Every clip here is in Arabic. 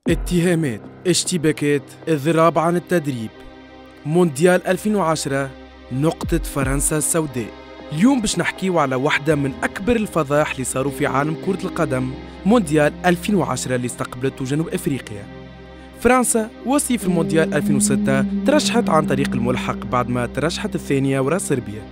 اتهامات، اشتباكات، اضراب عن التدريب. مونديال 2010 نقطة فرنسا السوداء. اليوم باش نحكيو على واحدة من أكبر الفضائح اللي صاروا في عالم كرة القدم، مونديال 2010 اللي استقبلته جنوب أفريقيا. فرنسا وصيف المونديال 2006 ترشحت عن طريق الملحق بعد ما ترشحت الثانية وراء صربيا.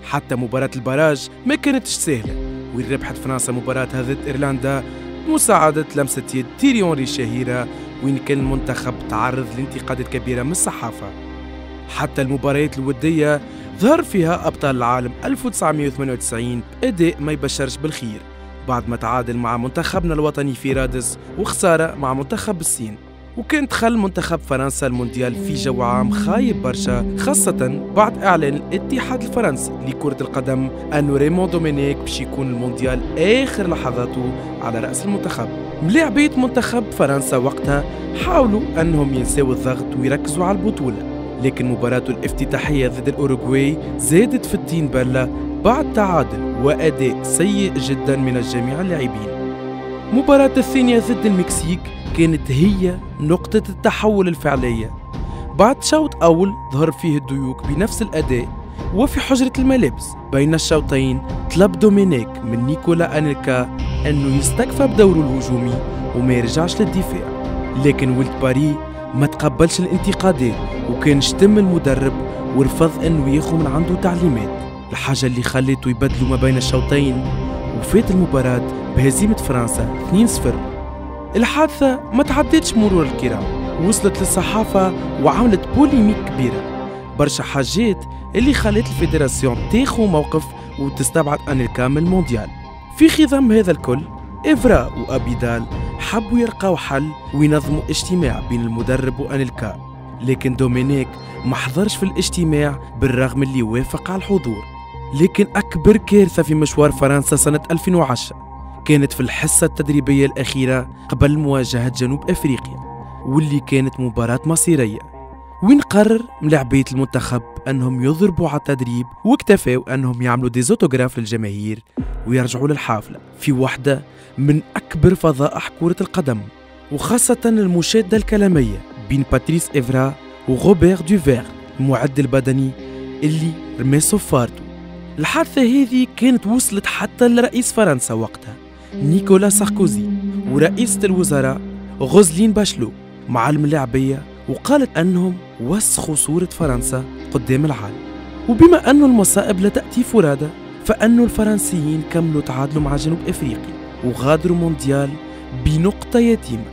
حتى مباراة البراج ما كانتش سهلة، وين ربحت فرنسا مباراتها ضد إيرلندا بمساعدة لمسة يد تيري أونري الشهيرة، وين كان المنتخب تعرض لانتقادات كبيرة من الصحافة. حتى المباريات الودية ظهر فيها أبطال العالم 1998 بأداء ما يبشرش بالخير، بعد ما تعادل مع منتخبنا الوطني في رادس وخسارة مع منتخب الصين. وكان دخل منتخب فرنسا المونديال في جو عام خايب برشا، خاصة بعد إعلان الاتحاد الفرنسي لكرة القدم أنه ريمون دومينيك باش يكون المونديال آخر لحظاته على رأس المنتخب. ملاعبية منتخب فرنسا وقتها حاولوا أنهم ينساو الضغط ويركزوا على البطولة، لكن مباراته الافتتاحية ضد الأوروغواي زادت في الطين بلة بعد تعادل وأداء سيء جدا من جميع اللاعبين. مباراة الثانية ضد المكسيك كانت هي نقطة التحول الفعلية. بعد شوط أول ظهر فيه الديوك بنفس الأداء، وفي حجرة الملابس بين الشوطين طلب دومينيك من نيكولا أنيلكا أنه يستكفى بدوره الهجومي وما يرجعش للدفاع، لكن ولد باري ما تقبلش الانتقادات وكان شتم المدرب ورفض أنه ياخذ من عنده تعليمات، الحاجة اللي خلته يبدلوا ما بين الشوطين، وفات المباراة بهزيمة فرنسا 2-0. الحادثة ما تعدتش مرور الكرام، وصلت للصحافة وعملت بوليميك كبيرة، برشا حاجات اللي خلت الفيدراسيون تاخو موقف وتستبعد أنيلكا من المونديال. في خضم هذا الكل إفرا وأبيدال حبوا يلقاو حل وينظموا اجتماع بين المدرب وأنيلكا، لكن دومينيك ما حضرش في الاجتماع بالرغم اللي وافق على الحضور. لكن أكبر كارثة في مشوار فرنسا سنة 2010 كانت في الحصة التدريبية الأخيرة قبل مواجهة جنوب أفريقيا، واللي كانت مباراة مصيرية، وين قرر ملاعبية المنتخب أنهم يضربوا على التدريب واكتفوا أنهم يعملوا ديزوتوغراف للجماهير ويرجعوا للحافلة في واحدة من أكبر فضائح كرة القدم، وخاصة المشادة الكلامية بين باتريس إفرا وغوبير دوفير المعد البدني اللي رمى صفارته. الحادثة هذه كانت وصلت حتى لرئيس فرنسا وقتها نيكولا ساركوزي ورئيسة الوزراء غوزلين باشلو مع الملاعبية، وقالت أنهم وسخوا صورة فرنسا قدام العالم. وبما أن المصائب لا تأتي فرادى، فأن الفرنسيين كملوا تعادلوا مع جنوب أفريقيا وغادروا مونديال بنقطة يتيمة.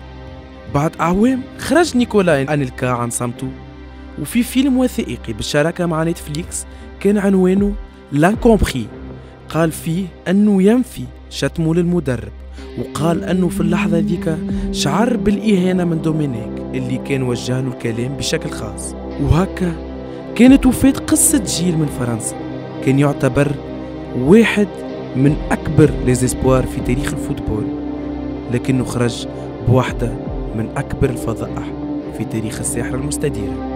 بعد أعوام خرج نيكولا أنيلكا عن صمته، وفي فيلم وثائقي بالشراكة مع نتفليكس كان عنوانه لانكومبخي، قال فيه أنه ينفي شتمه للمدرب، وقال أنه في اللحظة ذيك شعر بالإهانة من دومينيك اللي كان وجه له الكلام بشكل خاص. وهكا كانت وفاة قصة جيل من فرنسا كان يعتبر واحد من أكبر ليزيسبوار في تاريخ الفوتبول، لكنه خرج بواحدة من أكبر الفضائح في تاريخ الساحرة المستديرة.